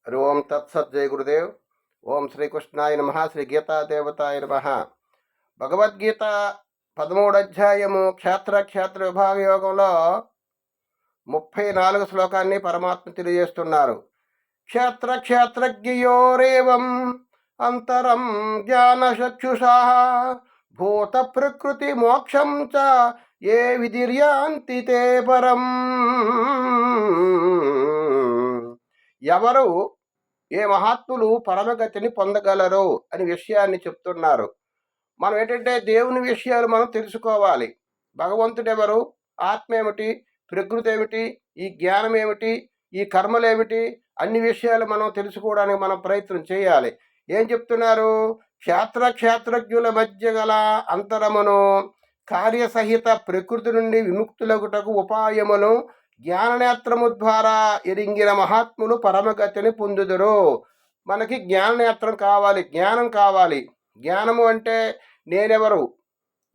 హరి ఓం తత్సత్. జయ గురుదేవ్. ఓం శ్రీకృష్ణాయ నమ. శ్రీ గీతాదేవతాయ నమ. భగవద్గీత 13వ అధ్యాయము క్షేత్ర విభాగ యోగంలో 34 శ్లోకాన్ని పరమాత్మ తెలియజేస్తున్నారు. క్షేత్రజ్ఞయోరేవం అంతరం జ్ఞానచక్షుషా భూత ప్రకృతి మోక్షం చ ఏ విధిర్యాంతి తే పరం. ఎవరు ఏ మహాత్ములు పరమగతిని పొందగలరు అని విషయాన్ని చెప్తున్నారు. మనం ఏంటంటే దేవుని విషయాలు మనం తెలుసుకోవాలి. భగవంతుడు ఎవరు, ఆత్మ ఏమిటి, ప్రకృతి ఏమిటి, ఈ జ్ఞానం ఏమిటి, ఈ కర్మలేమిటి, అన్ని విషయాలు మనం తెలుసుకోవడానికి మనం ప్రయత్నం చేయాలి. ఏం చెప్తున్నారు? క్షేత్రజ్ఞుల మధ్య గల అంతరమును కార్యసహిత ప్రకృతి నుండి విముక్తులగుటకు ఉపాయమును జ్ఞాననేత్రము ద్వారా ఎరింగిన మహాత్ములు పరమగతిని పొందుదురు. మనకి జ్ఞాననేత్రం కావాలి, జ్ఞానం కావాలి. జ్ఞానము అంటే నేనెవరు,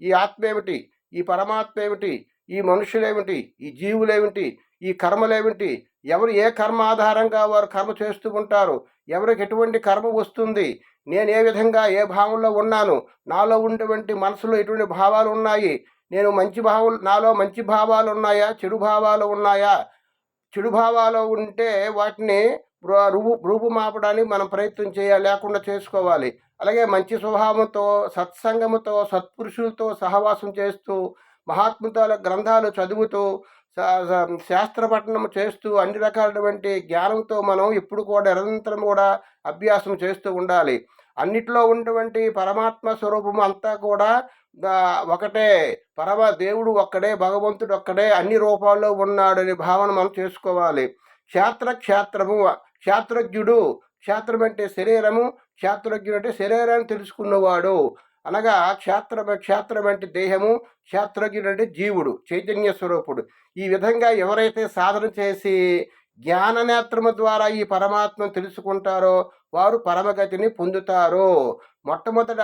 ఈ ఆత్మ ఏమిటి, ఈ పరమాత్మ ఏమిటి, ఈ మనుషులేమిటి, ఈ జీవులేమిటి, ఈ కర్మలేమిటి, ఎవరు ఏ కర్మ ఆధారంగా వారు కర్మ చేస్తూ ఉంటారు, ఎవరికి ఎటువంటి కర్మ వస్తుంది, నేను ఏ విధంగా ఏ భావంలో ఉన్నాను, నాలో ఉన్నటువంటి మనసులో ఎటువంటి భావాలు ఉన్నాయి, నేను నాలో మంచి భావాలు ఉన్నాయా, చెడు భావాలు ఉన్నాయా, చెడు భావాలు ఉంటే వాటిని రూపుమాపడానికి మనం ప్రయత్నం చేయాలి, లేకుండా చేసుకోవాలి. అలాగే మంచి స్వభావంతో, సత్సంగముతో, సత్పురుషులతో సహవాసం చేస్తూ, మహాత్ముల గ్రంథాలు చదువుతూ, శాస్త్ర పఠనం చేస్తూ, అన్ని రకాలైనటువంటి జ్ఞానంతో మనం ఎప్పుడు కూడా నిరంతరం కూడా అభ్యాసం చేస్తూ ఉండాలి. అన్నిట్లో ఉన్నటువంటి పరమాత్మ స్వరూపము అంతా కూడా ఒకటే, దేవుడు ఒక్కడే, భగవంతుడు ఒక్కడే, అన్ని రూపాల్లో ఉన్నాడని భావన మనం చేసుకోవాలి. క్షేత్రజ్ఞుడు, క్షేత్రం అంటే శరీరము, క్షేత్రజ్ఞుడు అంటే శరీరాన్ని తెలుసుకున్నవాడు. అనగా క్షేత్రం అంటే దేహము, క్షేత్రజ్ఞుడు అంటే జీవుడు, చైతన్య స్వరూపుడు. ఈ విధంగా ఎవరైతే సాధన చేసి జ్ఞాననేత్రము ద్వారా ఈ పరమాత్మను తెలుసుకుంటారో వారు పరమగతిని పొందుతారు. మొట్టమొదట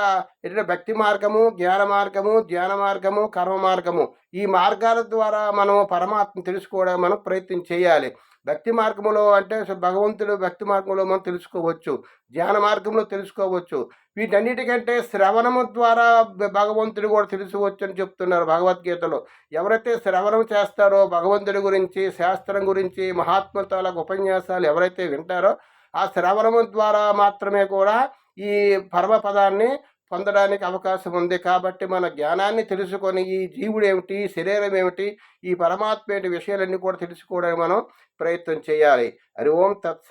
భక్తి మార్గము, జ్ఞాన మార్గము, ధ్యాన మార్గము, కర్మ మార్గము, ఈ మార్గాల ద్వారా మనం పరమాత్మను తెలుసుకోవడానికి మనం ప్రయత్నం చేయాలి. భక్తి మార్గంలో అంటే భగవంతుడు భక్తి మార్గంలో మనం తెలుసుకోవచ్చు, ధ్యాన మార్గంలో తెలుసుకోవచ్చు. వీటన్నిటికంటే శ్రవణము ద్వారా భగవంతుడు కూడా తెలుసుకోవచ్చు అని చెప్తున్నారు భగవద్గీతలో. ఎవరైతే శ్రవణం చేస్తారో భగవంతుడి గురించి, శాస్త్రం గురించి, మహాత్మతాల ఉపన్యాసాలు ఎవరైతే వింటారో ఆ శ్రవణము ద్వారా మాత్రమే కూడా ఈ పరమపదాన్ని పొందడానికి అవకాశం ఉంది. కాబట్టి మన జ్ఞానాన్ని తెలుసుకొని ఈ జీవుడు ఏమిటి, శరీరం ఏమిటి, ఈ పరమాత్మ ఏంటి విషయాలన్నీ కూడా తెలుసుకోవడానికి మనం ప్రయత్నం చేయాలి. హరి ఓం తత్సత్.